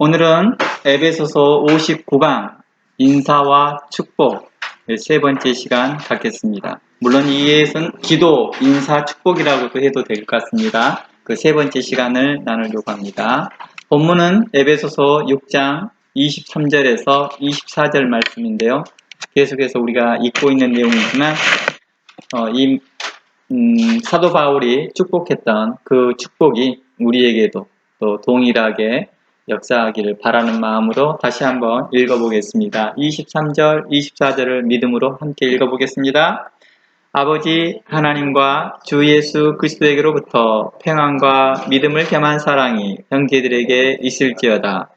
오늘은 에베소서 59강 인사와 축복 세 번째 시간 갖겠습니다. 물론 이것은 기도, 인사, 축복이라고도 해도 될 것 같습니다. 그 세 번째 시간을 나누려고 합니다. 본문은 에베소서 6장 23절에서 24절 말씀인데요. 계속해서 우리가 읽고 있는 내용이지만 사도 바울이 축복했던 그 축복이 우리에게도 또 동일하게 역사하기를 바라는 마음으로 다시 한번 읽어보겠습니다. 23절, 24절을 믿음으로 함께 읽어보겠습니다. 아버지 하나님과 주 예수 그리스도에게로부터 평안과 믿음을 겸한 사랑이 형제들에게 있을지어다.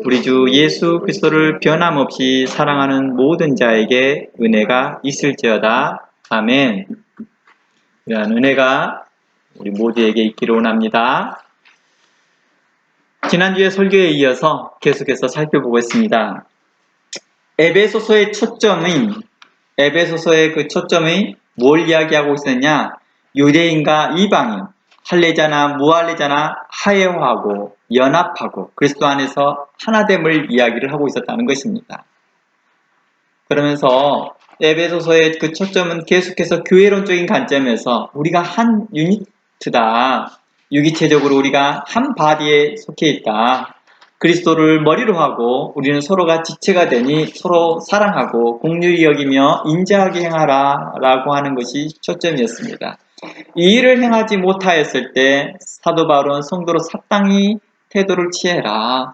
우리 주 예수 그리스도를 변함없이 사랑하는 모든 자에게 은혜가 있을지어다. 아멘. 이러한 은혜가 우리 모두에게 있기를 원합니다. 지난주에 설교에 이어서 계속해서 살펴보겠습니다. 에베소서의 초점이 뭘 이야기하고 있었냐? 유대인과 이방인, 할례자나 무할례자나 화해하고 연합하고 그리스도 안에서 하나됨을 이야기를 하고 있었다는 것입니다. 그러면서 에베소서의 그 초점은 계속해서 교회론적인 관점에서 우리가 한 유니트다. 유기체적으로 우리가 한 바디에 속해 있다. 그리스도를 머리로 하고 우리는 서로가 지체가 되니 서로 사랑하고 긍휼히 여기며 인자하게 행하라 라고 하는 것이 초점이었습니다. 이 일을 행하지 못하였을 때 사도 바울은 성도로 합당히 태도를 취해라.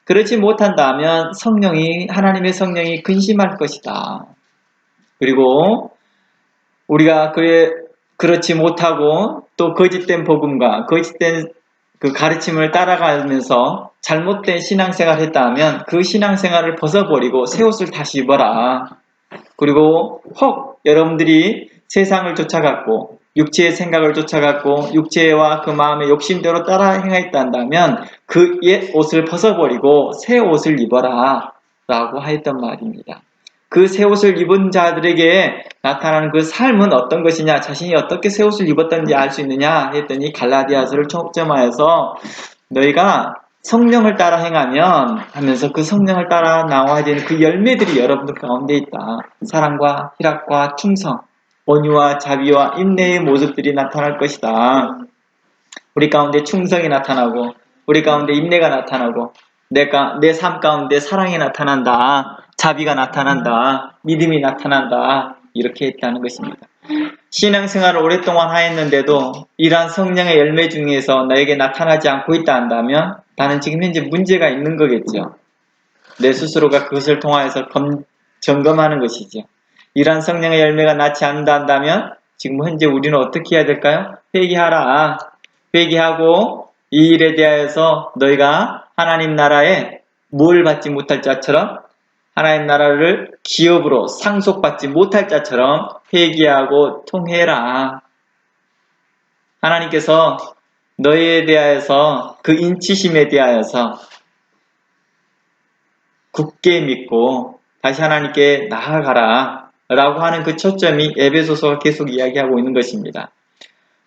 그렇지 못한다면 하나님의 성령이 근심할 것이다. 그리고 우리가 그렇지 못하고 또 거짓된 복음과 거짓된 그 가르침을 따라가면서 잘못된 신앙생활을 했다면 그 신앙생활을 벗어버리고 새 옷을 다시 입어라. 그리고 혹 여러분들이 세상을 쫓아갔고 육체의 생각을 쫓아갔고 육체와 그 마음의 욕심대로 따라 행했다면 그 옛 옷을 벗어버리고 새 옷을 입어라 라고 하였던 말입니다. 그 새 옷을 입은 자들에게 나타나는 그 삶은 어떤 것이냐, 자신이 어떻게 새 옷을 입었던지 알 수 있느냐 했더니 갈라디아서를 초점하여서 너희가 성령을 따라 행하면 하면서 그 성령을 따라 나와야 되는 그 열매들이 여러분들 가운데 있다. 사랑과 희락과 충성, 온유와 자비와 인내의 모습들이 나타날 것이다. 우리 가운데 충성이 나타나고 우리 가운데 인내가 나타나고 내 삶 가운데 사랑이 나타난다. 자비가 나타난다. 믿음이 나타난다. 이렇게 했다는 것입니다. 신앙생활을 오랫동안 하였는데도 이러한 성령의 열매 중에서 너에게 나타나지 않고 있다 한다면 나는 지금 현재 문제가 있는 거겠죠. 내 스스로가 그것을 통하여서 점검하는 것이죠. 이러한 성령의 열매가 나지 않는다 한다면 지금 현재 우리는 어떻게 해야 될까요? 회개하라. 회개하고 이 일에 대하여서 너희가 하나님 나라에 뭘 받지 못할 자처럼 하나님 나라를 기업으로 상속받지 못할 자처럼 회개하고 통회해라. 하나님께서 너희에 대하여서 그 인치심에 대하여서 굳게 믿고 다시 하나님께 나아가라 라고 하는 그 초점이 에베소서가 계속 이야기하고 있는 것입니다.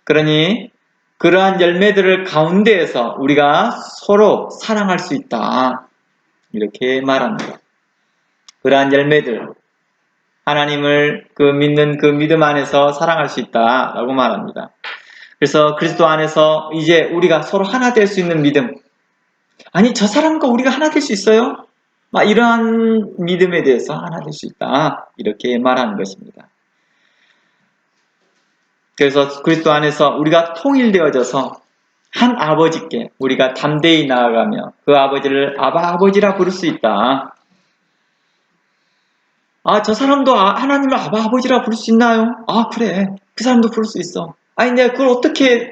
그러니 그러한 열매들을 가운데에서 우리가 서로 사랑할 수 있다. 이렇게 말합니다. 그러한 열매들, 하나님을 믿는 그 믿음 안에서 사랑할 수 있다라고 말합니다. 그래서 그리스도 안에서 이제 우리가 서로 하나 될 수 있는 믿음. 아니, 저 사람과 우리가 하나 될 수 있어요? 이러한 믿음에 대해서 하나 될 수 있다. 이렇게 말하는 것입니다. 그래서 그리스도 안에서 우리가 통일되어져서 한 아버지께 우리가 담대히 나아가며 그 아버지를 아버지라 부를 수 있다. 저 사람도 하나님을 아버지라 부를 수 있나요? 그래. 그 사람도 부를 수 있어. 아니, 내가 그걸 어떻게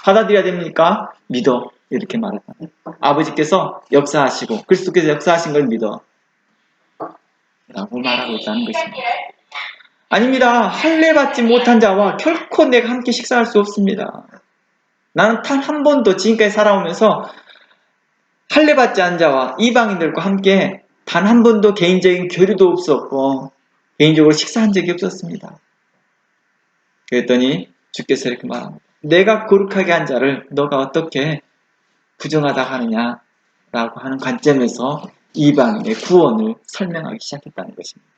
받아들여야 됩니까? 믿어. 이렇게 말했다. 아버지께서 역사하시고 그리스도께서 역사하신 걸 믿어. 라고 말하고 있다는 것입니다. 아닙니다. 할례 받지 못한 자와 결코 내가 함께 식사할 수 없습니다. 나는 단 한 번도 지금까지 살아오면서 할례 받지 않은 자와 이방인들과 함께 단 한 번도 개인적인 교류도 없었고 개인적으로 식사한 적이 없었습니다. 그랬더니 주께서 이렇게 말합니다. 내가 거룩하게 한 자를 너가 어떻게 부정하다 하느냐. 라고 하는 관점에서 이방인의 구원을 설명하기 시작했다는 것입니다.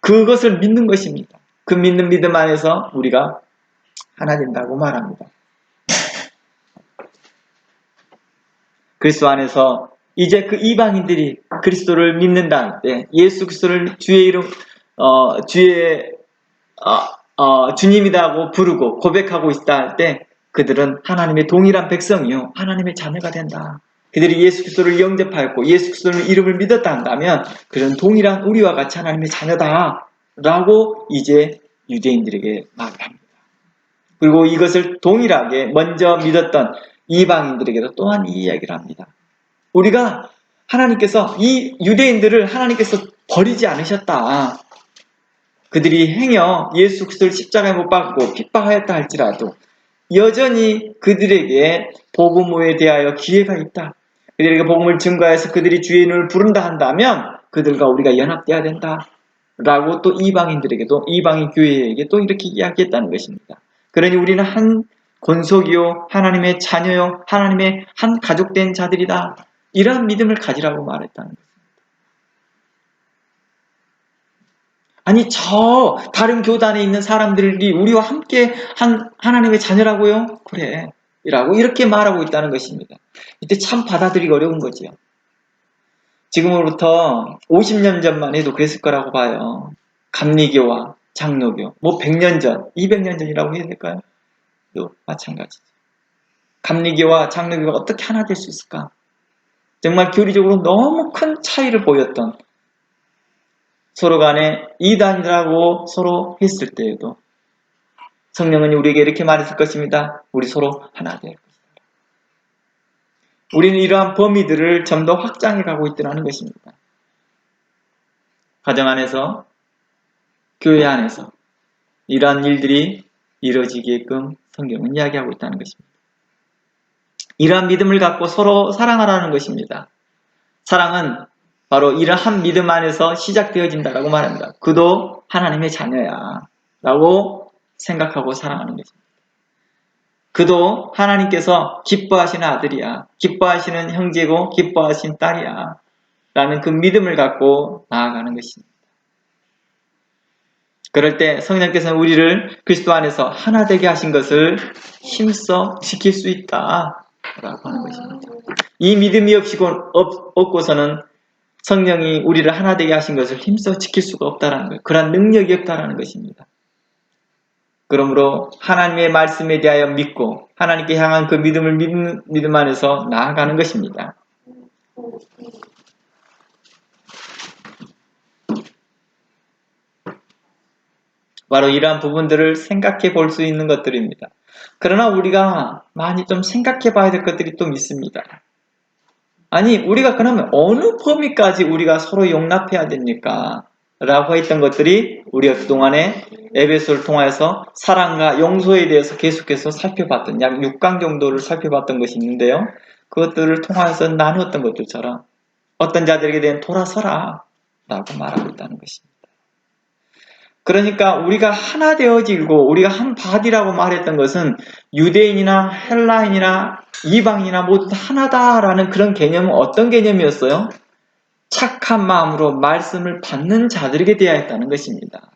그것을 믿는 것입니다. 그 믿는 믿음 안에서 우리가 하나 된다고 말합니다. 그리스도 안에서 이제 그 이방인들이 그리스도를 믿는다 할 때, 예수 그리스도를 주의 이름, 주님이라고 부르고 고백하고 있다 할 때, 그들은 하나님의 동일한 백성이요, 하나님의 자녀가 된다. 그들이 예수 그리스도를 영접하였고 예수 그리스도의 이름을 믿었다 한다면 그들은 동일한 우리와 같이 하나님의 자녀다 라고 이제 유대인들에게 말합니다. 그리고 이것을 동일하게 먼저 믿었던 이방인들에게도 또한 이 이야기를 합니다. 우리가 하나님께서 이 유대인들을 하나님께서 버리지 않으셨다. 그들이 행여 예수 그리스도를 십자가에 못 박고 핍박하였다 할지라도 여전히 그들에게 복음에 대하여 기회가 있다. 그들에게 복음을 증거해서 그들이 주의 이름을 부른다 한다면 그들과 우리가 연합되어야 된다. 라고 또 이방인들에게도, 이방인 교회에게 또 이렇게 이야기했다는 것입니다. 그러니 우리는 한 권속이요, 하나님의 자녀요, 하나님의 한 가족된 자들이다. 이러한 믿음을 가지라고 말했다는 것입니다. 아니, 저 다른 교단에 있는 사람들이 우리와 함께 한 하나님의 자녀라고요? 그래. 라고 이렇게 말하고 있다는 것입니다. 이때 참 받아들이기 어려운 거지요. 지금으로부터 50년 전만 해도 그랬을 거라고 봐요. 감리교와 장로교, 뭐 100년 전, 200년 전이라고 해야 될까요? 또 마찬가지죠. 감리교와 장로교가 어떻게 하나 될 수 있을까? 정말 교리적으로 너무 큰 차이를 보였던 서로 간에 이단이라고 서로 했을 때에도 성령은 우리에게 이렇게 말했을 것입니다. 우리 서로 하나 될 것이다. 우리는 이러한 범위들을 좀 더 확장해 가고 있다는 것입니다. 가정 안에서, 교회 안에서 이러한 일들이 이루어지게끔 성경은 이야기하고 있다는 것입니다. 이러한 믿음을 갖고 서로 사랑하라는 것입니다. 사랑은 바로 이러한 믿음 안에서 시작되어진다라고 말합니다. 그도 하나님의 자녀야 라고 생각하고 사랑하는 것입니다. 그도 하나님께서 기뻐하시는 아들이야, 기뻐하시는 형제고 기뻐하신 딸이야 라는 그 믿음을 갖고 나아가는 것입니다. 그럴 때 성령께서는 우리를 그리스도 안에서 하나 되게 하신 것을 힘써 지킬 수 있다 라고 하는 것입니다. 이 믿음이 없고서는 성령이 우리를 하나 되게 하신 것을 힘써 지킬 수가 없다라는 거예요. 그런 능력이 없다라는 것입니다. 그러므로 하나님의 말씀에 대하여 믿고 하나님께 향한 그 믿음을 믿음 안에서 나아가는 것입니다. 바로 이러한 부분들을 생각해 볼 수 있는 것들입니다. 그러나 우리가 많이 좀 생각해 봐야 될 것들이 좀 있습니다. 아니, 우리가 그러면 어느 범위까지 우리가 서로 용납해야 됩니까? 라고 했던 것들이 우리가 그동안에 에베소를 통해서 사랑과 용서에 대해서 계속해서 살펴봤던 약 6강 정도를 살펴봤던 것이 있는데요. 그것들을 통해서 나누었던 것들처럼 어떤 자들에게 대한 돌아서라 라고 말하고 있다는 것입니다. 그러니까 우리가 하나 되어지고 우리가 한 바디라고 말했던 것은 유대인이나 헬라인이나 이방인이나 모두 하나다라는 그런 개념은 어떤 개념이었어요? 착한 마음으로 말씀을 받는 자들에게 대하였다는 것입니다.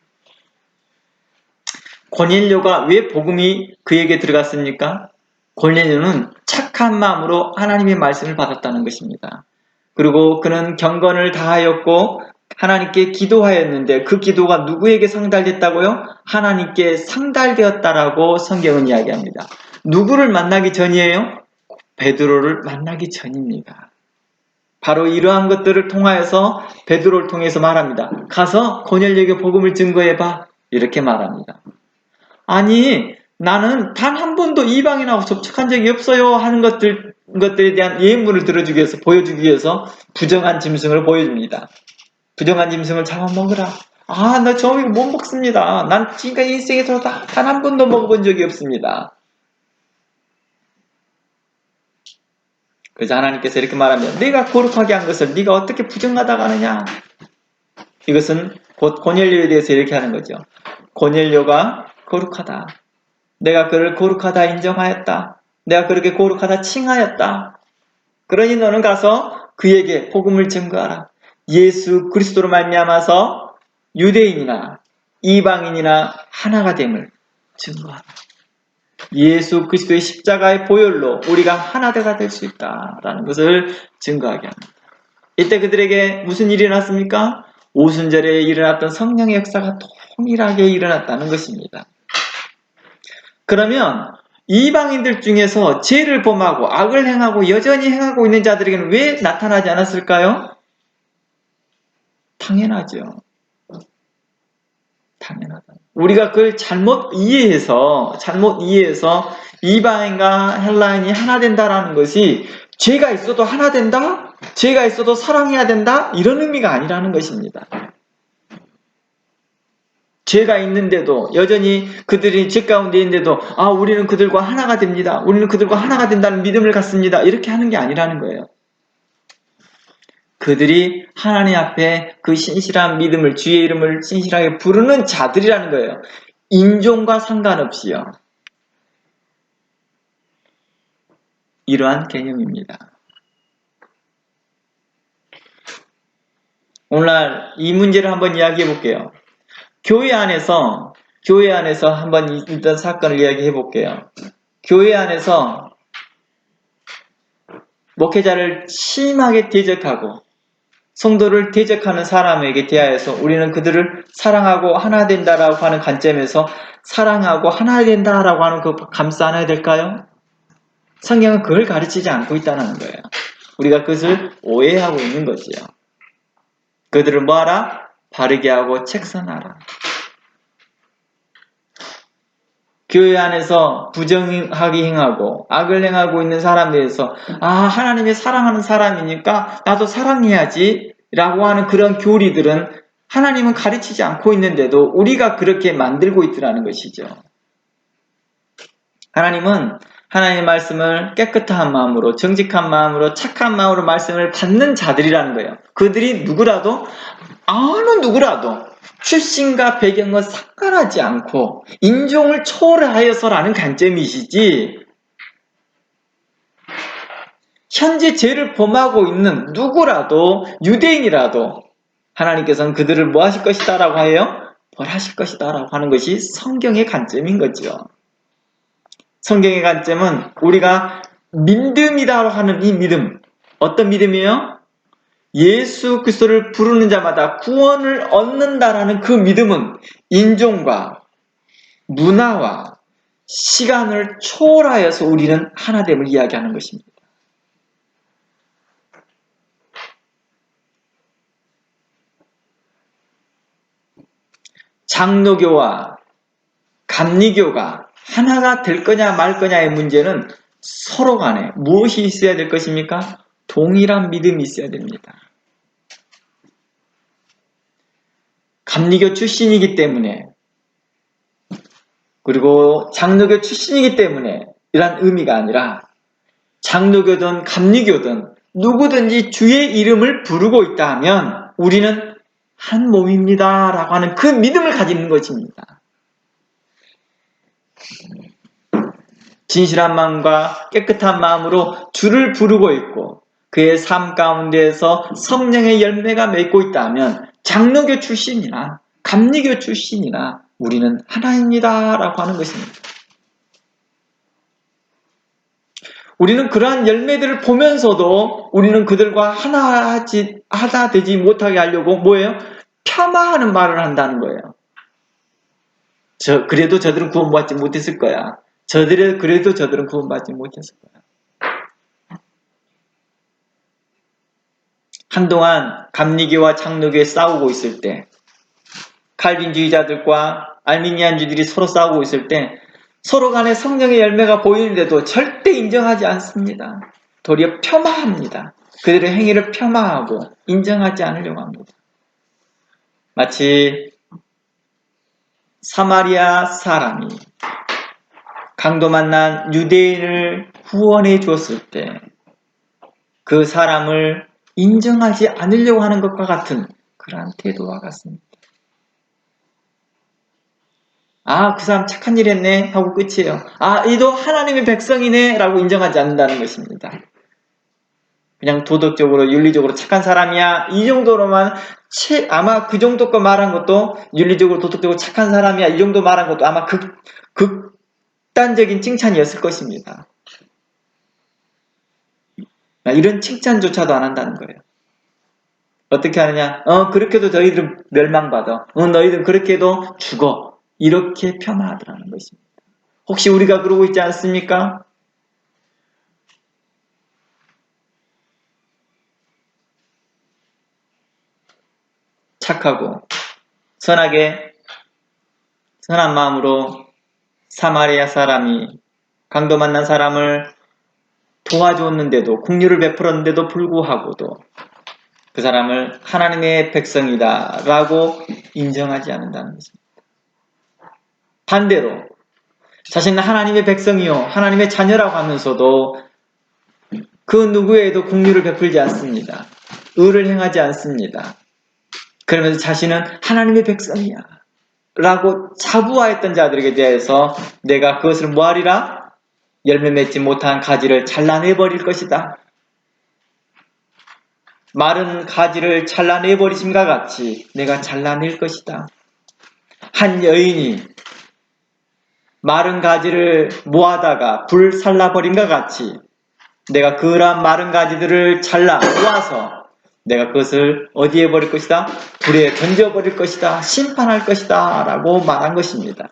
고넬료가 왜 복음이 그에게 들어갔습니까? 고넬료는 착한 마음으로 하나님의 말씀을 받았다는 것입니다. 그리고 그는 경건을 다하였고 하나님께 기도하였는데 그 기도가 누구에게 상달됐다고요? 하나님께 상달되었다라고 성경은 이야기합니다. 누구를 만나기 전이에요? 베드로를 만나기 전입니다. 바로 이러한 것들을 통하여서 베드로를 통해서 말합니다. 가서 고넬료에게 복음을 증거해봐. 이렇게 말합니다. 아니, 나는 단 한 번도 이방인하고 접촉한 적이 없어요 하는 것들에 대한 예물을 들어주기 위해서, 보여주기 위해서 부정한 짐승을 보여줍니다. 부정한 짐승을 잡아먹으라. 아, 나 저 이거 못 먹습니다. 난 지금까지 인생에서 단 한 번도 먹어본 적이 없습니다. 그래서 하나님께서 이렇게 말하면 내가 거룩하게 한 것을 네가 어떻게 부정하다가 하느냐. 이것은 곧 고넬료에 대해서 이렇게 하는 거죠. 고넬료가 거룩하다. 내가 그를 거룩하다 인정하였다. 내가 그렇게 거룩하다 칭하였다. 그러니 너는 가서 그에게 복음을 증거하라. 예수 그리스도로 말미암아서 유대인이나 이방인이나 하나가 됨을 증거하라. 예수 그리스도의 십자가의 보혈로 우리가 하나가 될 수 있다라는 것을 증거하게 합니다. 이때 그들에게 무슨 일이 일어났습니까? 오순절에 일어났던 성령의 역사가 동일하게 일어났다는 것입니다. 그러면 이방인들 중에서 죄를 범하고 악을 행하고 여전히 행하고 있는 자들에게는 왜 나타나지 않았을까요? 당연하죠. 당연하다. 우리가 그걸 잘못 이해해서 이방인과 헬라인이 하나 된다라는 것이 죄가 있어도 하나 된다? 죄가 있어도 사랑해야 된다? 이런 의미가 아니라는 것입니다. 죄가 있는데도 여전히 그들이 죄 가운데 있는데도 우리는 그들과 하나가 됩니다. 우리는 그들과 하나가 된다는 믿음을 갖습니다. 이렇게 하는 게 아니라는 거예요. 그들이 하나님 앞에 그 신실한 믿음을 주의 이름을 신실하게 부르는 자들이라는 거예요. 인종과 상관없이요. 이러한 개념입니다. 오늘날 이 문제를 한번 이야기해 볼게요. 교회 안에서 한번 일단 사건을 이야기해 볼게요. 교회 안에서 목회자를 심하게 대적하고 성도를 대적하는 사람에게 대하여서 우리는 그들을 사랑하고 하나 된다라고 하는 관점에서 사랑하고 하나 된다라고 하는 그 감싸 안아야 될까요? 성경은 그걸 가르치지 않고 있다는 거예요. 우리가 그것을 오해하고 있는 거지요. 그들을 뭐하라? 바르게 하고 책선하라. 교회 안에서 부정하게 행하고 악을 행하고 있는 사람들에서 하나님이 사랑하는 사람이니까 나도 사랑해야지 라고 하는 그런 교리들은 하나님은 가르치지 않고 있는데도 우리가 그렇게 만들고 있더라는 것이죠. 하나님은 하나님의 말씀을 깨끗한 마음으로 정직한 마음으로 착한 마음으로 말씀을 받는 자들이라는 거예요. 그들이 누구라도 어느 누구라도 출신과 배경과 상관하지 않고 인종을 초월하여서라는 관점이시지 현재 죄를 범하고 있는 누구라도 유대인이라도 하나님께서는 그들을 뭐 하실 것이다 라고 해요? 벌하실 것이다 라고 하는 것이 성경의 관점인 거죠. 성경의 관점은 우리가 믿음이다 하는 이 믿음, 어떤 믿음이에요? 예수 그리스도를 부르는 자마다 구원을 얻는다라는 그 믿음은 인종과 문화와 시간을 초월하여서 우리는 하나됨을 이야기하는 것입니다. 장로교와 감리교가 하나가 될 거냐 말 거냐의 문제는 서로 간에 무엇이 있어야 될 것입니까? 동일한 믿음이 있어야 됩니다. 감리교 출신이기 때문에 그리고 장로교 출신이기 때문에 이런 의미가 아니라 장로교든 감리교든 누구든지 주의 이름을 부르고 있다 하면 우리는 한 몸입니다 라고 하는 그 믿음을 가지는 것입니다. 진실한 마음과 깨끗한 마음으로 주를 부르고 있고 그의 삶 가운데에서 성령의 열매가 맺고 있다 하면 장로교 출신이나 감리교 출신이나 우리는 하나입니다 라고 하는 것입니다. 우리는 그러한 열매들을 보면서도 우리는 그들과 하나 되지 못하게 하려고 뭐예요? 폄하하는 말을 한다는 거예요. 그래도 저들은 구원받지 못했을 거야. 그래도 저들은 구원받지 못했을 거야. 한동안 감리교와 장로교에 싸우고 있을 때 칼빈주의자들과 알미니안주의들이 서로 싸우고 있을 때 서로 간에 성령의 열매가 보이는데도 절대 인정하지 않습니다. 도리어 폄하합니다. 그들의 행위를 폄하하고 인정하지 않으려고 합니다. 마치 사마리아 사람이 강도 만난 유대인을 구원해 주었을 때 그 사람을 인정하지 않으려고 하는 것과 같은 그러한 태도와 같습니다. 그 사람 착한 일 했네 하고 끝이에요. 이도 하나님의 백성이네 라고 인정하지 않는다는 것입니다. 그냥 도덕적으로 윤리적으로 착한 사람이야 이 정도로만 아마 그 정도 거 말한 것도 윤리적으로 도덕적으로 착한 사람이야 이 정도 말한 것도 아마 극단적인 칭찬이었을 것입니다. 이런 칭찬조차도 안 한다는 거예요. 어떻게 하느냐? 그렇게 해도 너희들은 멸망받아. 너희들은 그렇게 해도 죽어. 이렇게 폄하하더라는 것입니다. 혹시 우리가 그러고 있지 않습니까? 착하고 선하게 선한 마음으로 사마리아 사람이 강도 만난 사람을 도와줬는데도 긍휼을 베풀었는데도 불구하고도 그 사람을 하나님의 백성이다 라고 인정하지 않는다는 것입니다. 반대로 자신은 하나님의 백성이요 하나님의 자녀라고 하면서도 그 누구에도 긍휼을 베풀지 않습니다. 의를 행하지 않습니다. 그러면서 자신은 하나님의 백성이야 라고 자부하였던 자들에게 대해서 내가 그것을 뭐하리라? 열매 맺지 못한 가지를 잘라내버릴 것이다. 마른 가지를 잘라내버리심과 같이 내가 잘라낼 것이다. 한 여인이 마른 가지를 모아다가 불 살라버린과 같이 내가 그러한 마른 가지들을 잘라 모아서 내가 그것을 어디에 버릴 것이다? 불에 던져버릴 것이다. 심판할 것이다. 라고 말한 것입니다.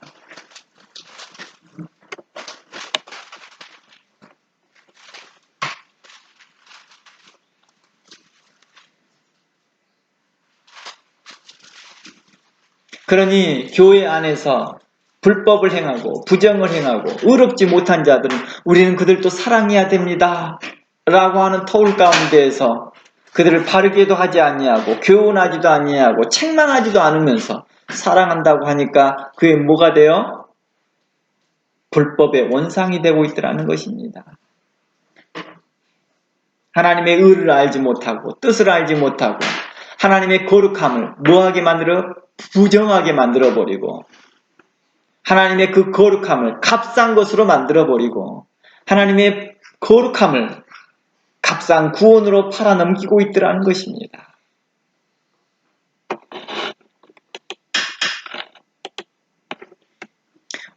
그러니 교회 안에서 불법을 행하고 부정을 행하고 의롭지 못한 자들은 우리는 그들도 사랑해야 됩니다. 라고 하는 터울 가운데에서 그들을 바르게도 하지 아니하고 교훈하지도 아니하고 책망하지도 않으면서 사랑한다고 하니까 그게 뭐가 돼요? 불법의 원상이 되고 있더라는 것입니다. 하나님의 의를 알지 못하고 뜻을 알지 못하고 하나님의 거룩함을 뭐하게 만들어? 부정하게 만들어버리고 하나님의 그 거룩함을 값싼 것으로 만들어버리고 하나님의 거룩함을 값싼 구원으로 팔아넘기고 있더라는 것입니다.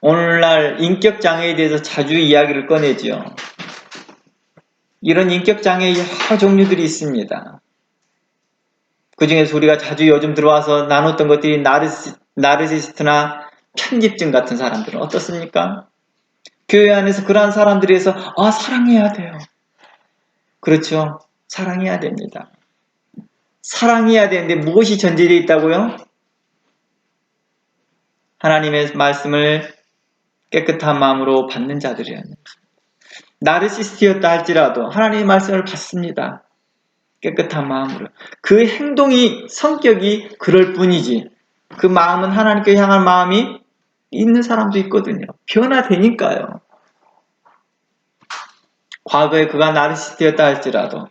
오늘날 인격장애에 대해서 자주 이야기를 꺼내지요. 이런 인격장애의 여러 종류들이 있습니다. 그 중에서 우리가 자주 요즘 들어와서 나눴던 것들이 나르시스트나 편집증 같은 사람들은 어떻습니까? 교회 안에서 그러한 사람들에 대해서 사랑해야 돼요. 그렇죠. 사랑해야 됩니다. 사랑해야 되는데 무엇이 전제되어 있다고요? 하나님의 말씀을 깨끗한 마음으로 받는 자들이라는 것입니다. 나르시스트였다 할지라도 하나님의 말씀을 받습니다. 깨끗한 마음으로. 그 행동이 성격이 그럴 뿐이지 그 마음은 하나님께 향한 마음이 있는 사람도 있거든요. 변화되니까요. 과거에 그가 나르시스트였다 할지라도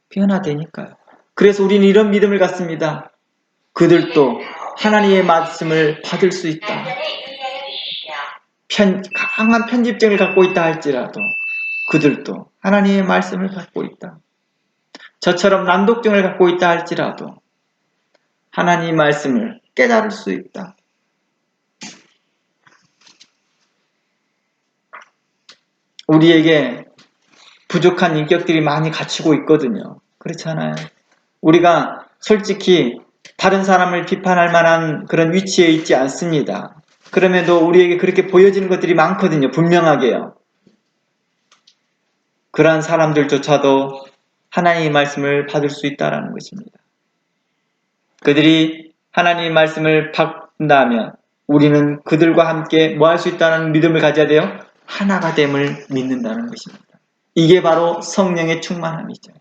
변화되니까요. 그래서 우리는 이런 믿음을 갖습니다. 그들도 하나님의 말씀을 받을 수 있다. 강한 편집증을 갖고 있다 할지라도 그들도 하나님의 말씀을 받고 있다. 저처럼 난독증을 갖고 있다 할지라도 하나님의 말씀을 깨달을 수 있다. 우리에게 부족한 인격들이 많이 갇히고 있거든요. 그렇잖아요. 우리가 솔직히 다른 사람을 비판할 만한 그런 위치에 있지 않습니다. 그럼에도 우리에게 그렇게 보여지는 것들이 많거든요. 분명하게요. 그러한 사람들조차도 하나님의 말씀을 받을 수 있다는 것입니다. 그들이 하나님의 말씀을 받는다면 우리는 그들과 함께 뭐 할 수 있다는 믿음을 가져야 돼요? 하나가 됨을 믿는다는 것입니다. 이게 바로 성령의 충만함이죠.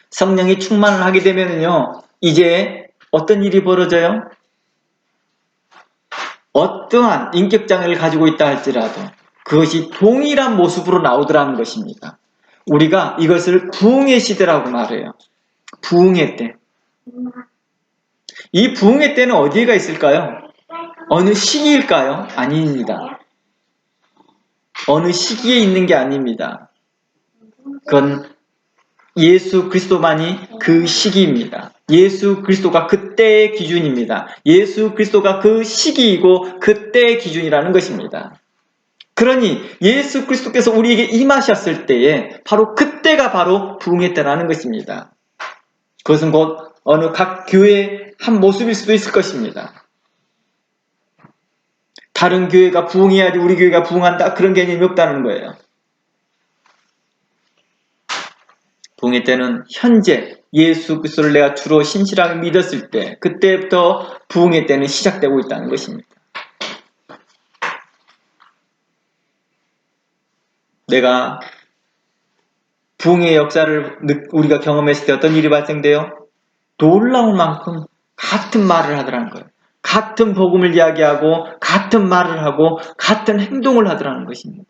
성령이 충만을 하게 되면요, 이제 어떤 일이 벌어져요? 어떠한 인격장애를 가지고 있다 할지라도 그것이 동일한 모습으로 나오더라는 것입니다. 우리가 이것을 부흥의 시대라고 말해요. 부흥의 때. 이 부흥의 때는 어디가 있을까요? 어느 시기일까요? 아닙니다. 어느 시기에 있는 게 아닙니다. 그건 예수 그리스도만이 그 시기입니다. 예수 그리스도가 그때의 기준입니다. 예수 그리스도가 그 시기이고 그때의 기준이라는 것입니다. 그러니 예수 그리스도께서 우리에게 임하셨을 때에 바로 그때가 바로 부흥의 때라는 것입니다. 그것은 곧 어느 각 교회의 한 모습일 수도 있을 것입니다. 다른 교회가 부흥해야지 우리 교회가 부흥한다, 그런 개념이 없다는 거예요. 부흥의 때는 현재 예수 그리스도를 내가 주로 신실하게 믿었을 때, 그때부터 부흥의 때는 시작되고 있다는 것입니다. 내가 부흥의 역사를 우리가 경험했을 때 어떤 일이 발생돼요? 놀라울 만큼 같은 말을 하더라는 거예요. 같은 복음을 이야기하고 같은 말을 하고 같은 행동을 하더라는 것입니다.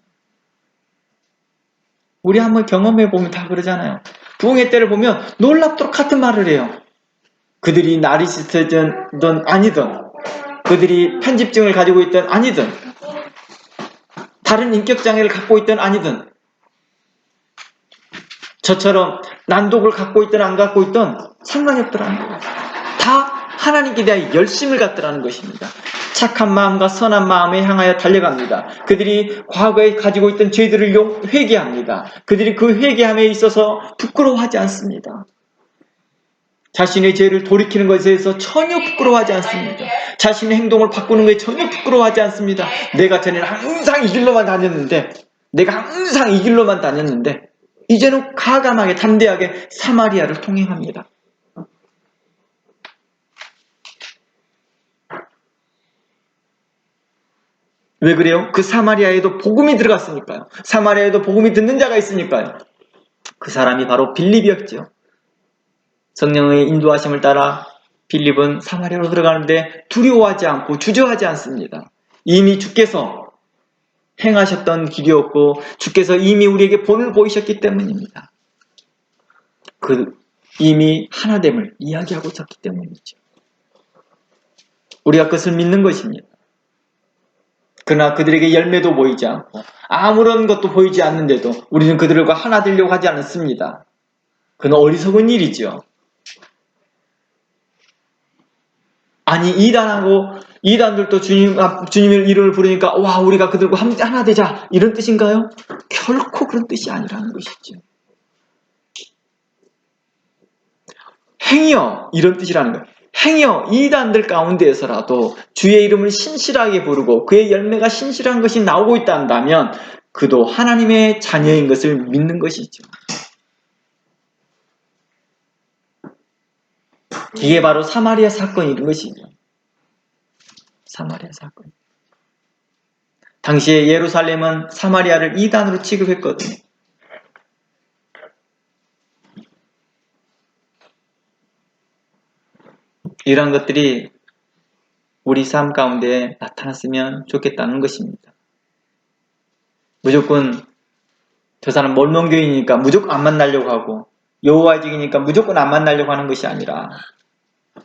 우리 한번 경험해보면 다 그러잖아요. 부흥의 때를 보면 놀랍도록 같은 말을 해요. 그들이 나리시스트든 아니든, 그들이 편집증을 가지고 있든 아니든, 다른 인격장애를 갖고 있든 아니든, 저처럼 난독을 갖고 있든 안 갖고 있든 상관이 없더라는 거예요. 다 하나님께 대한 열심을 갖더라는 것입니다. 착한 마음과 선한 마음에 향하여 달려갑니다. 그들이 과거에 가지고 있던 죄들을 회개합니다. 그들이 그 회개함에 있어서 부끄러워하지 않습니다. 자신의 죄를 돌이키는 것에 대해서 전혀 부끄러워하지 않습니다. 자신의 행동을 바꾸는 것에 전혀 부끄러워하지 않습니다. 내가 전에는 항상 이 길로만 다녔는데, 이제는 과감하게 담대하게 사마리아를 통행합니다. 왜 그래요? 그 사마리아에도 복음이 들어갔으니까요. 사마리아에도 복음이 듣는 자가 있으니까요. 그 사람이 바로 빌립이었죠. 성령의 인도하심을 따라 빌립은 사마리아로 들어가는데 두려워하지 않고 주저하지 않습니다. 이미 주께서 행하셨던 길이었고 주께서 이미 우리에게 본을 보이셨기 때문입니다. 이미 하나됨을 이야기하고 있었기 때문이죠. 우리가 그것을 믿는 것입니다. 그러나 그들에게 열매도 보이지 않고 아무런 것도 보이지 않는데도 우리는 그들과 하나 되려고 하지 않습니다. 그건 어리석은 일이죠. 아니 이단들도 주님의 이름을 부르니까 와 우리가 그들과 하나 되자 이런 뜻인가요? 결코 그런 뜻이 아니라는 것이죠. 행여 이런 뜻이라는 거예요. 행여 이단들 가운데에서라도 주의 이름을 신실하게 부르고 그의 열매가 신실한 것이 나오고 있다 한다면 그도 하나님의 자녀인 것을 믿는 것이죠. 이게 바로 사마리아 사건이 이런 것이죠. 사마리아 사건. 당시에 예루살렘은 사마리아를 이단으로 취급했거든요. 이러한 것들이 우리 삶 가운데 나타났으면 좋겠다는 것입니다. 무조건 저 사람 몰몬교인이니까 무조건 안 만나려고 하고 여호와의 증이니까 무조건 안 만나려고 하는 것이 아니라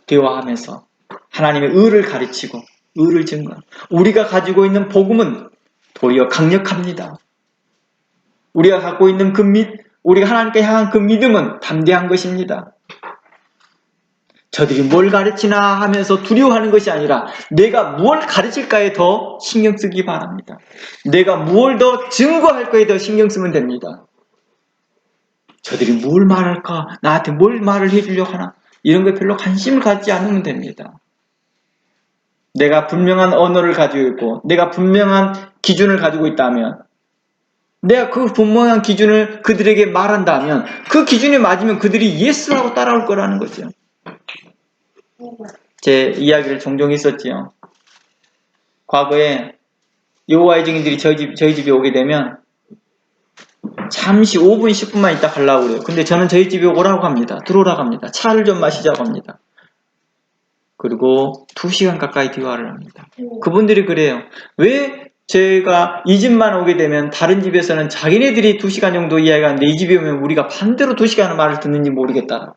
대화하면서 하나님의 의를 가르치고 의를 증거하고 우리가 가지고 있는 복음은 도리어 강력합니다. 우리가 갖고 있는 우리가 하나님께 향한 그 믿음은 담대한 것입니다. 저들이 뭘 가르치나 하면서 두려워하는 것이 아니라 내가 무엇을 가르칠까에 더 신경 쓰기 바랍니다. 내가 무엇을 더 증거할까에 더 신경 쓰면 됩니다. 저들이 뭘 말할까? 나한테 뭘 말을 해주려고 하나? 이런 거에 별로 관심을 갖지 않으면 됩니다. 내가 분명한 언어를 가지고 있고 내가 분명한 기준을 가지고 있다면 내가 그 분명한 기준을 그들에게 말한다면 그 기준에 맞으면 그들이 예스라고 따라올 거라는 거죠. 제 이야기를 종종 했었지요. 과거에 여호와의 증인들이 저희 집에 오게 되면 잠시 5분, 10분만 있다 가려고 그래요. 근데 저는 저희 집에 오라고 합니다. 들어오라고 합니다. 차를 좀 마시자고 합니다. 그리고 2시간 가까이 대화를 합니다. 그분들이 그래요. 왜 제가 이 집만 오게 되면 다른 집에서는 자기네들이 2시간 정도 이야기하는데 이 집에 오면 우리가 반대로 2시간의 말을 듣는지 모르겠다라고.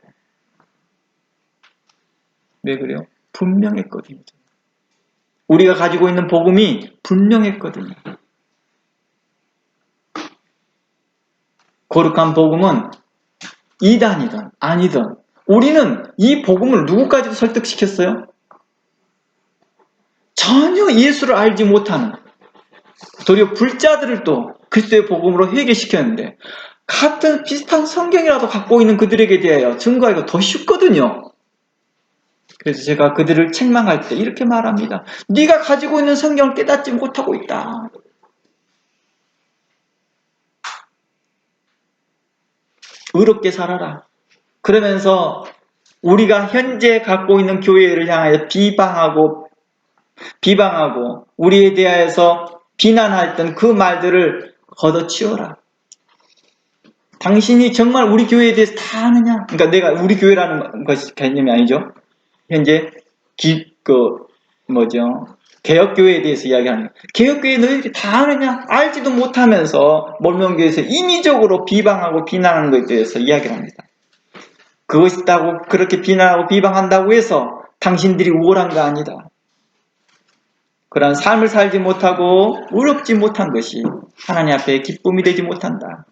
왜 그래요? 분명했거든요. 우리가 가지고 있는 복음이 분명했거든요. 거룩한 복음은 이단이든 아니든 우리는 이 복음을 누구까지도 설득시켰어요? 전혀 예수를 알지 못하는 도리어 불자들을 또 그리스도의 복음으로 회개시켰는데 같은 비슷한 성경이라도 갖고 있는 그들에게 대하여 증거하기가 더 쉽거든요. 그래서 제가 그들을 책망할 때 이렇게 말합니다. 네가 가지고 있는 성경을 깨닫지 못하고 있다. 의롭게 살아라. 그러면서 우리가 현재 갖고 있는 교회를 향하여 비방하고 우리에 대하여서 비난했던 그 말들을 걷어치워라. 당신이 정말 우리 교회에 대해서 다 아느냐? 그러니까 내가 우리 교회라는 것이 개념이 아니죠. 현재 개혁교회에 대해서 이야기하는 거예요. 개혁교회 너희들이 다 아느냐? 알지도 못하면서 몰명교회에서 인위적으로 비방하고 비난하는 것에 대해서 이야기를 합니다. 그것이 있다고 그렇게 비난하고 비방한다고 해서 당신들이 우월한 거 아니다. 그런 삶을 살지 못하고 의롭지 못한 것이 하나님 앞에 기쁨이 되지 못한다.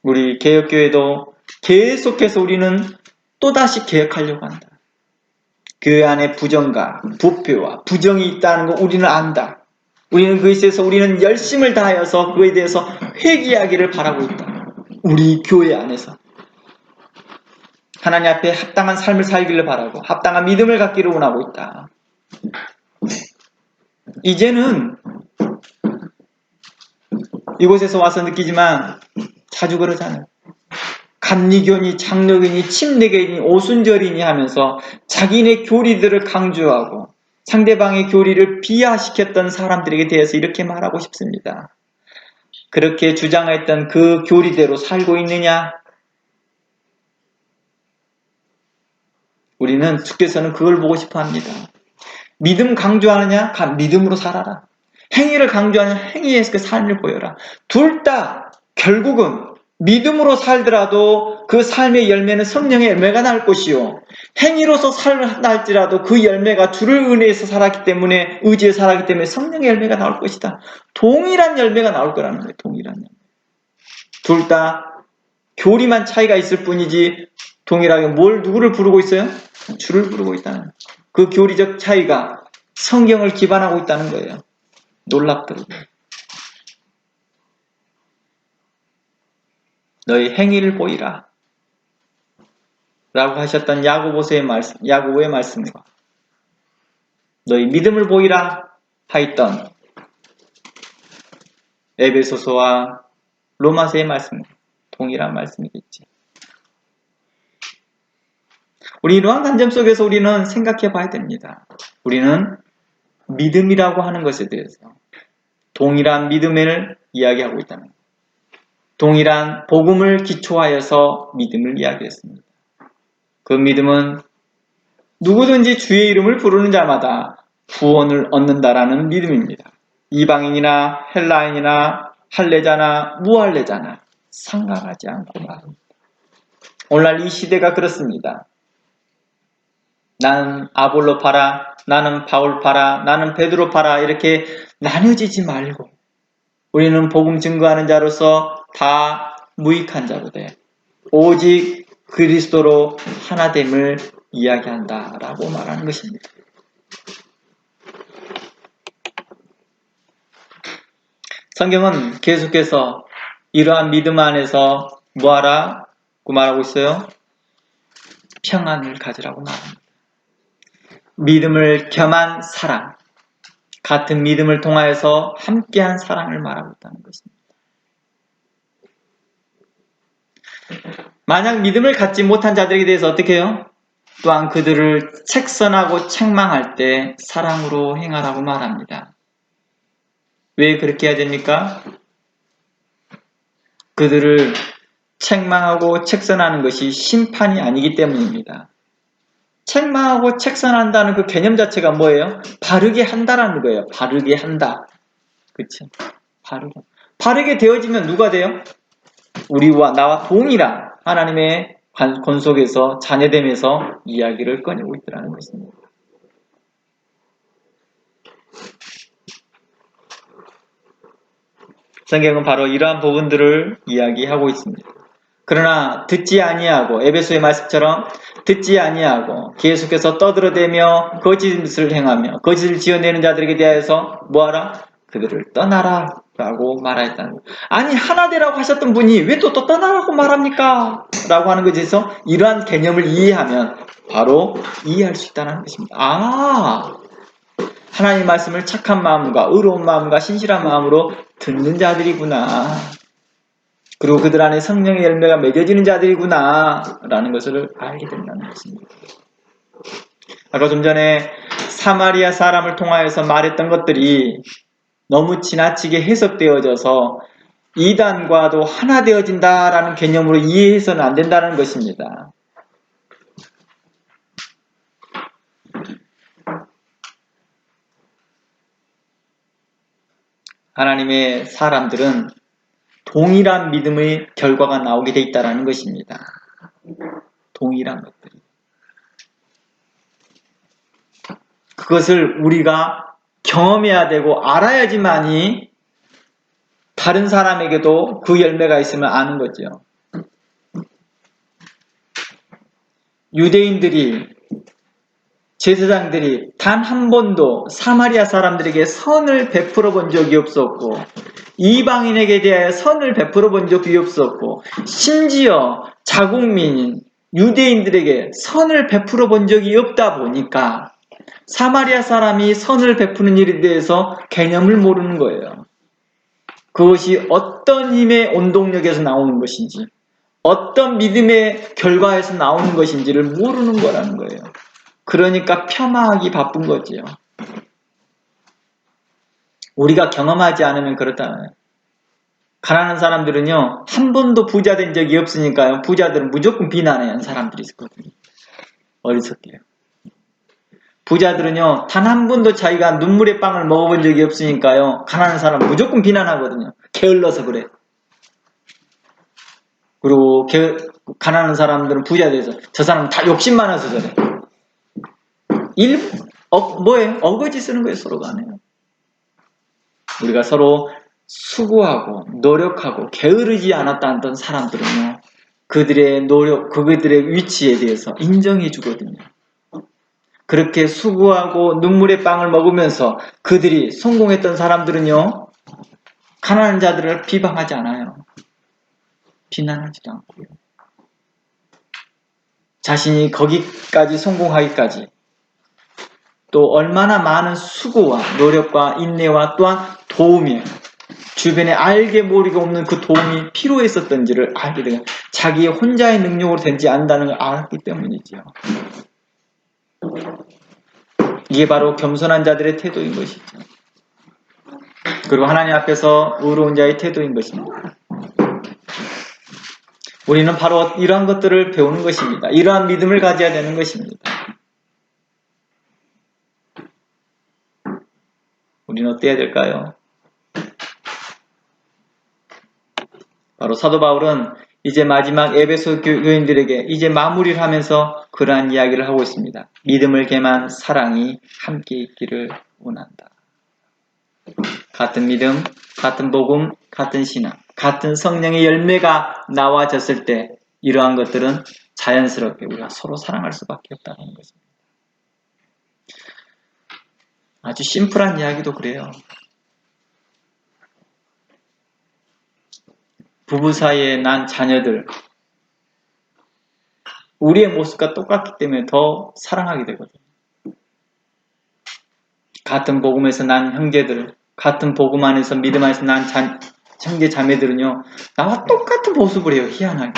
우리 개혁교회도 계속해서 우리는 또다시 개혁하려고 한다. 교회 안에 부정과 부패와 부정이 있다는 거 우리는 안다. 우리는 그것에서 우리는 열심을 다하여서 그에 대해서 회개하기를 바라고 있다. 우리 교회 안에서 하나님 앞에 합당한 삶을 살기를 바라고 합당한 믿음을 갖기를 원하고 있다. 이제는 이곳에서 와서 느끼지만 자주 그러잖아요. 감리교니 장로교니 침례교니 오순절이니 하면서 자기네 교리들을 강조하고 상대방의 교리를 비하시켰던 사람들에게 대해서 이렇게 말하고 싶습니다. 그렇게 주장했던 그 교리대로 살고 있느냐? 우리는 주께서는 그걸 보고 싶어 합니다. 믿음 강조하느냐? 믿음으로 살아라. 행위를 강조하느냐? 행위에서 그 삶을 보여라. 둘 다 결국은 믿음으로 살더라도 그 삶의 열매는 성령의 열매가 나올 것이요. 행위로서 삶을 한다 할지라도 그 열매가 주를 은혜해서 살았기 때문에 의지에 살았기 때문에 성령의 열매가 나올 것이다. 동일한 열매가 나올 거라는 거예요. 동일한 열매. 둘 다 교리만 차이가 있을 뿐이지 동일하게 누구를 부르고 있어요? 주를 부르고 있다는 거예요. 그 교리적 차이가 성경을 기반하고 있다는 거예요. 놀랍더라고요. 너희 행위를 보이라 라고 하셨던 야고보의 말씀과 너희 믿음을 보이라 하였던 에베소서와 로마서의 말씀 동일한 말씀이겠지. 우리 이러한 관점 속에서 우리는 생각해 봐야 됩니다. 우리는 믿음이라고 하는 것에 대해서 동일한 믿음을 이야기하고 있다는 거예요. 동일한 복음을 기초하여서 믿음을 이야기했습니다. 그 믿음은 누구든지 주의 이름을 부르는 자마다 구원을 얻는다라는 믿음입니다. 이방인이나 헬라인이나 할례자나 무할례자나 상관하지 않고 말합니다. 오늘날 이 시대가 그렇습니다. 나는 아볼로 파라, 나는 바울 파라, 나는 베드로 파라 이렇게 나뉘어지지 말고 우리는 복음 증거하는 자로서 다 무익한 자로 돼. 오직 그리스도로 하나됨을 이야기한다라고 말하는 것입니다. 성경은 계속해서 이러한 믿음 안에서 뭐하라? 고 말하고 있어요? 평안을 가지라고 말합니다. 믿음을 겸한 사랑, 같은 믿음을 통하여서 함께한 사랑을 말하고 있다는 것입니다. 만약 믿음을 갖지 못한 자들에게 대해서 어떻게 해요? 또한 그들을 책선하고 책망할 때 사랑으로 행하라고 말합니다. 왜 그렇게 해야 됩니까? 그들을 책망하고 책선하는 것이 심판이 아니기 때문입니다. 책망하고 책선한다는 그 개념 자체가 뭐예요? 바르게 한다라는 거예요. 바르게 한다. 그렇죠? 바르게 되어지면 누가 돼요? 우리와 나와 동일한 하나님의 권속에서 자녀됨에서 이야기를 꺼내고 있다는 것입니다. 성경은 바로 이러한 부분들을 이야기하고 있습니다. 그러나 듣지 아니하고 에베소의 말씀처럼 듣지 아니하고 계속해서 떠들어대며 거짓을 행하며 거짓을 지어내는 자들에게 대하여서 뭐하라? 그들을 떠나라 라고 말하였다는 거예요. 아니 하나 되라고 하셨던 분이 왜 또 떠나라고 말합니까? 라고 하는 것에서 이러한 개념을 이해하면 바로 이해할 수 있다는 것입니다. 하나님의 말씀을 착한 마음과 의로운 마음과 신실한 마음으로 듣는 자들이구나. 그리고 그들 안에 성령의 열매가 맺어지는 자들이구나 라는 것을 알게 된다는 것입니다. 아까 좀 전에 사마리아 사람을 통하여서 말했던 것들이 너무 지나치게 해석되어져서 이단과도 하나 되어진다라는 개념으로 이해해서는 안 된다는 것입니다. 하나님의 사람들은 동일한 믿음의 결과가 나오게 돼 있다는 것입니다. 동일한 것들이. 그것을 우리가 경험해야 되고 알아야지만이 다른 사람에게도 그 열매가 있으면 아는 거죠. 유대인들이, 제사장들이 단 한 번도 사마리아 사람들에게 선을 베풀어 본 적이 없었고 이방인에게 대하여 선을 베풀어 본 적이 없었고 심지어 자국민인 유대인들에게 선을 베풀어 본 적이 없다 보니까 사마리아 사람이 선을 베푸는 일에 대해서 개념을 모르는 거예요. 그것이 어떤 힘의 원동력에서 나오는 것인지 어떤 믿음의 결과에서 나오는 것인지를 모르는 거라는 거예요. 그러니까 폄하하기 바쁜 거지요. 우리가 경험하지 않으면 그렇다나요. 가난한 사람들은요, 한 번도 부자 된 적이 없으니까요, 부자들은 무조건 비난해요. 사람들이 있거든요. 어리석게요. 부자들은요, 단 한 번도 자기가 눈물의 빵을 먹어본 적이 없으니까요, 가난한 사람은 무조건 비난하거든요. 게을러서 그래. 그리고 가난한 사람들은 부자 돼서 저 사람은 다 욕심 많아서 저래. 뭐예요? 어거지 쓰는 거예요, 서로 간에요. 우리가 서로 수고하고 노력하고 게으르지 않았다는 사람들은요, 그들의 노력, 그들의 위치에 대해서 인정해 주거든요. 그렇게 수고하고 눈물의 빵을 먹으면서 그들이 성공했던 사람들은요, 가난한 자들을 비방하지 않아요. 비난하지도 않고요. 자신이 거기까지 성공하기까지 또 얼마나 많은 수고와 노력과 인내와 또한 도움이 주변에 알게 모르게 없는 그 도움이 필요했었던지를 알게 돼요. 자기의 혼자의 능력으로 된지 안다는 걸 알았기 때문이죠. 이게 바로 겸손한 자들의 태도인 것이죠. 그리고 하나님 앞에서 의로운 자의 태도인 것입니다. 우리는 바로 이러한 것들을 배우는 것입니다. 이러한 믿음을 가져야 되는 것입니다. 우리는 어때야 될까요? 바로 사도 바울은 이제 마지막 에베소 교인들에게 이제 마무리를 하면서 그러한 이야기를 하고 있습니다. 믿음을 겸한 사랑이 함께 있기를 원한다. 같은 믿음, 같은 복음, 같은 신앙, 같은 성령의 열매가 나와졌을 때 이러한 것들은 자연스럽게 우리가 서로 사랑할 수밖에 없다는 것입니다. 아주 심플한 이야기도 그래요. 부부 사이에 난 자녀들, 우리의 모습과 똑같기 때문에 더 사랑하게 되거든요. 같은 복음에서 난 형제들, 같은 복음 안에서 믿음 안에서 난 형제 자매들은요, 나와 똑같은 모습을 해요. 희한하게.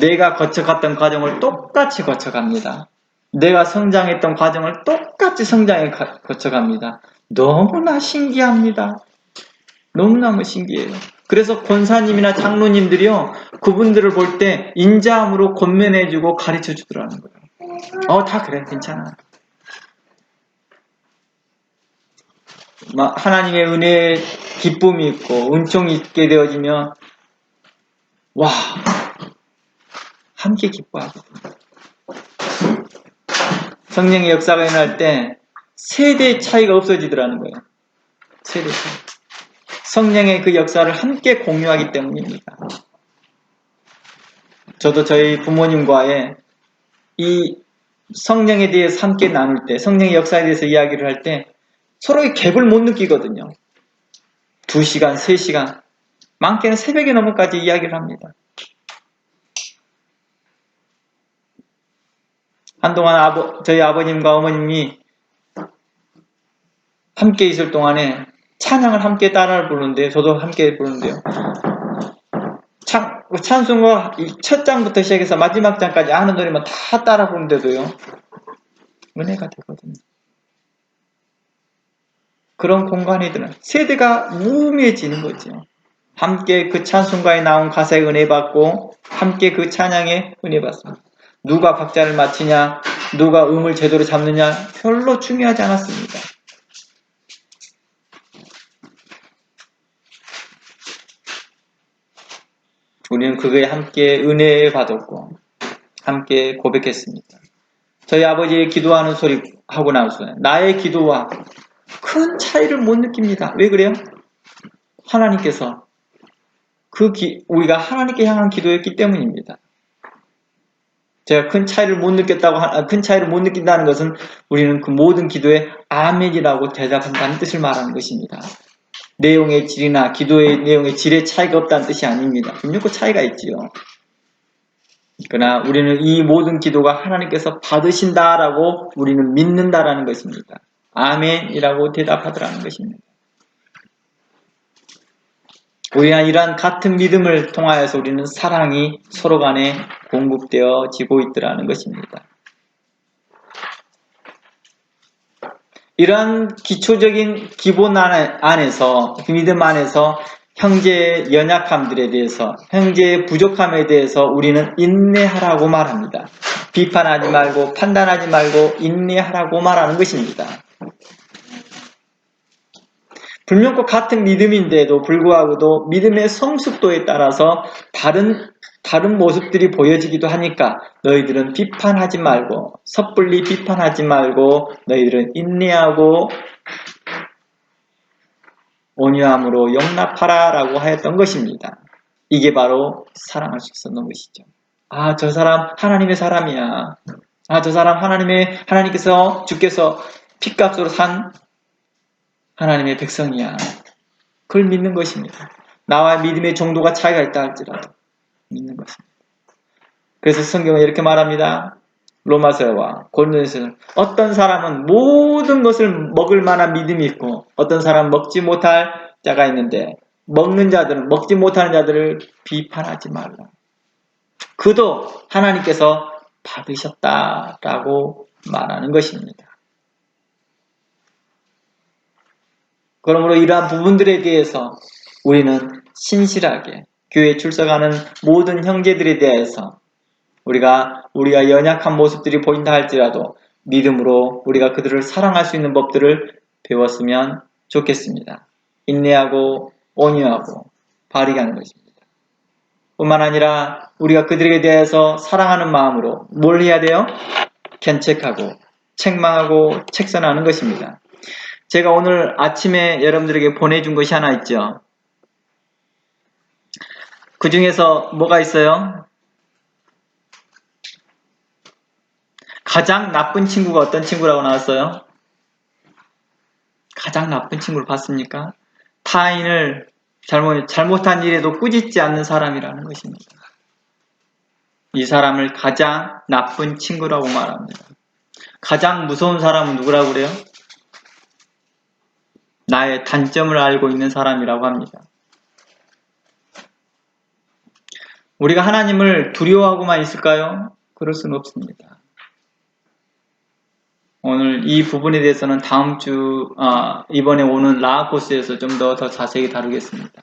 내가 거쳐갔던 과정을 똑같이 거쳐갑니다. 내가 성장했던 과정을 똑같이 거쳐갑니다. 너무나 신기합니다. 너무너무 신기해요. 그래서 권사님이나 장로님들이요, 그분들을 볼 때 인자함으로 권면해주고 가르쳐주더라는 거예요. 다 그래, 괜찮아. 하나님의 은혜에 기쁨이 있고 은총이 있게 되어지면 와, 함께 기뻐하거든요. 성령의 역사가 일어날 때 세대 차이가 없어지더라는 거예요. 세대 차이. 성령의 그 역사를 함께 공유하기 때문입니다. 저도 저희 부모님과의 이 성령에 대해서 함께 나눌 때, 성령의 역사에 대해서 이야기를 할 때 서로의 갭을 못 느끼거든요. 2시간, 3시간, 많게는 새벽에 넘어까지 이야기를 합니다. 한동안 저희 아버님과 어머님이 함께 있을 동안에 찬양을 함께 따라 부르는데, 저도 함께 부르는데요. 찬송가 첫 장부터 시작해서 마지막 장까지 아는 노래만 다 따라 부르는데도요, 은혜가 되거든요. 그런 공간이들은 세대가 무의미해지는 거죠. 함께 그 찬송가에 나온 가사에 은혜 받고 함께 그 찬양에 은혜 받습니다. 누가 박자를 맞추냐, 누가 음을 제대로 잡느냐 별로 중요하지 않았습니다. 우리는 그거에 함께 은혜 받았고 함께 고백했습니다. 저희 아버지의 기도하는 소리 하고 나서 나의 기도와 큰 차이를 못 느낍니다. 왜 그래요? 하나님께서 우리가 하나님께 향한 기도였기 때문입니다. 제가 큰 차이를 못 느낀다는 것은 우리는 그 모든 기도에 아멘이라고 대답한다는 뜻을 말하는 것입니다. 내용의 질이나 기도의 내용의 질에 차이가 없다는 뜻이 아닙니다. 분명히 차이가 있지요. 그러나 우리는 이 모든 기도가 하나님께서 받으신다라고 우리는 믿는다라는 것입니다. 아멘이라고 대답하더라는 것입니다. 우리가 이러한 같은 믿음을 통하여서 우리는 사랑이 서로 간에 공급되어지고 있더라는 것입니다. 이러한 기초적인 기본 안에서, 믿음 안에서 형제의 연약함들에 대해서, 형제의 부족함에 대해서 우리는 인내하라고 말합니다. 비판하지 말고 판단하지 말고 인내하라고 말하는 것입니다. 분명히 같은 믿음인데도 불구하고도 믿음의 성숙도에 따라서 다른 모습들이 보여지기도 하니까 너희들은 비판하지 말고 섣불리 비판하지 말고 너희들은 인내하고 온유함으로 용납하라 라고 하였던 것입니다. 이게 바로 사랑할 수 있었던 것이죠. 아, 저 사람 하나님의 사람이야. 아, 저 사람 하나님께서 주께서 핏값으로 산 하나님의 백성이야. 그걸 믿는 것입니다. 나와 믿음의 정도가 차이가 있다 할지라도 믿는 것입니다. 그래서 성경은 이렇게 말합니다. 로마서와 고린도서는 어떤 사람은 모든 것을 먹을 만한 믿음이 있고 어떤 사람은 먹지 못할 자가 있는데 먹지 못하는 자들을 비판하지 말라. 그도 하나님께서 받으셨다라고 말하는 것입니다. 그러므로 이러한 부분들에 대해서 우리는 신실하게 교회에 출석하는 모든 형제들에 대해서 우리가 연약한 모습들이 보인다 할지라도 믿음으로 우리가 그들을 사랑할 수 있는 법들을 배웠으면 좋겠습니다. 인내하고 온유하고 바르게 하는 것입니다. 뿐만 아니라 우리가 그들에 대해서 사랑하는 마음으로 뭘 해야 돼요? 견책하고 책망하고 책선하는 것입니다. 제가 오늘 아침에 여러분들에게 보내준 것이 하나 있죠. 그 중에서 뭐가 있어요? 가장 나쁜 친구가 어떤 친구라고 나왔어요? 가장 나쁜 친구를 봤습니까? 타인을 잘못한 일에도 꾸짖지 않는 사람이라는 것입니다. 이 사람을 가장 나쁜 친구라고 말합니다. 가장 무서운 사람은 누구라고 그래요? 나의 단점을 알고 있는 사람이라고 합니다. 우리가 하나님을 두려워하고만 있을까요? 그럴 수는 없습니다. 오늘 이 부분에 대해서는 다음 주 이번에 오는 라아 코스에서 좀 더 자세히 다루겠습니다.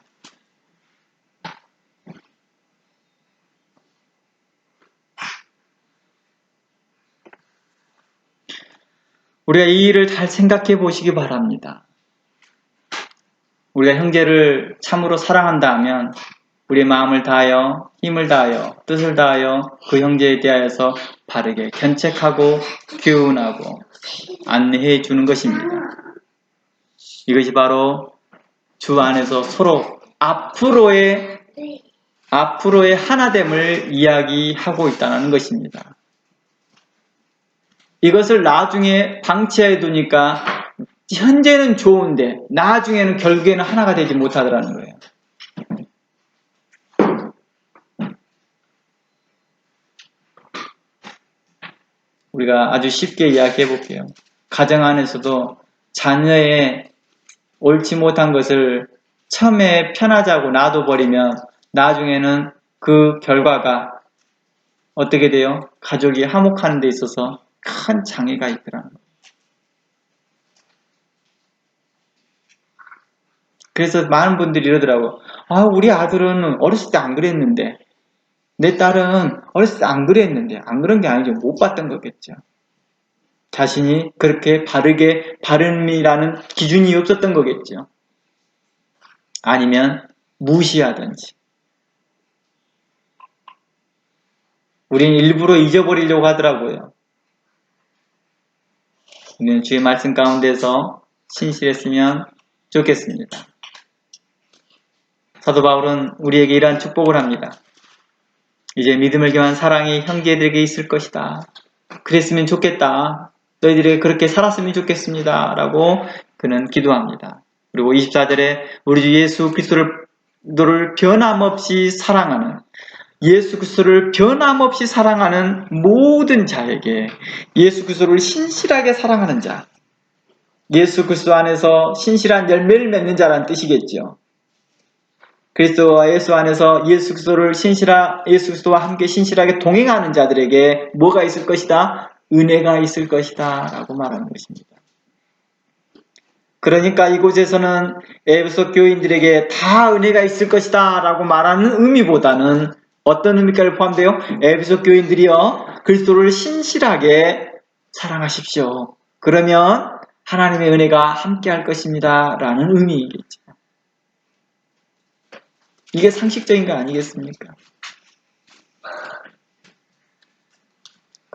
우리가 이 일을 잘 생각해 보시기 바랍니다. 우리가 형제를 참으로 사랑한다 하면 우리의 마음을 다하여 힘을 다하여 뜻을 다하여 그 형제에 대하여서 바르게 견책하고 교훈하고 안내해 주는 것입니다. 이것이 바로 주 안에서 서로 앞으로의 하나됨을 이야기하고 있다는 것입니다. 이것을 나중에 방치해 두니까 현재는 좋은데 나중에는 결국에는 하나가 되지 못하더라는 거예요. 우리가 아주 쉽게 이야기해 볼게요. 가정 안에서도 자녀의 옳지 못한 것을 처음에 편하자고 놔둬버리면 나중에는 그 결과가 어떻게 돼요? 가족이 화목하는 데 있어서 큰 장애가 있더라는 거예요. 그래서 많은 분들이 이러더라고. 우리 아들은 어렸을 때 안 그랬는데, 내 딸은 어렸을 때 안 그랬는데, 안 그런 게 아니죠. 못 봤던 거겠죠. 자신이 그렇게 바름이라는 기준이 없었던 거겠죠. 아니면 무시하든지. 우리는 일부러 잊어버리려고 하더라고요. 우리는 주의 말씀 가운데서 신실했으면 좋겠습니다. 사도 바울은 우리에게 이러한 축복을 합니다. 이제 믿음을 겸한 사랑이 형제들에게 있을 것이다. 그랬으면 좋겠다. 너희들이 그렇게 살았으면 좋겠습니다. 라고 그는 기도합니다. 그리고 24절에 우리 주 예수 그리스도를 변함없이 사랑하는 예수 그리스도를 변함없이 사랑하는 모든 자에게 예수 그리스도를 신실하게 사랑하는 자, 예수 그리스도 안에서 신실한 열매를 맺는 자라는 뜻이겠죠. 그리스도와 예수 안에서 예수 그리스도와 함께 신실하게 동행하는 자들에게 뭐가 있을 것이다? 은혜가 있을 것이다 라고 말하는 것입니다. 그러니까 이곳에서는 에베소 교인들에게 다 은혜가 있을 것이다 라고 말하는 의미보다는 어떤 의미까지 포함돼요? 에베소 교인들이요 그리스도를 신실하게 사랑하십시오. 그러면 하나님의 은혜가 함께 할 것입니다 라는 의미이겠죠. 이게 상식적인 거 아니겠습니까?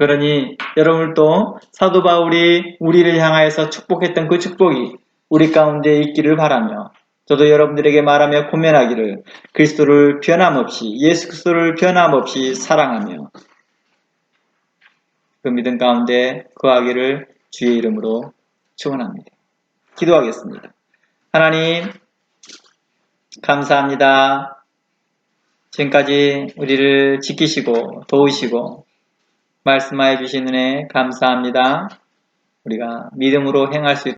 그러니 여러분도 사도 바울이 우리를 향하여서 축복했던 그 축복이 우리 가운데 있기를 바라며 저도 여러분들에게 말하며 고면하기를 그리스도를 변함없이 예수 그리스도를 변함없이 사랑하며 그 믿음 가운데 거하기를 주의 이름으로 축원합니다. 기도하겠습니다. 하나님 감사합니다. 지금까지 우리를 지키시고 도우시고 말씀하여 주신 은혜 감사합니다. 우리가 믿음으로 행할 수 있도록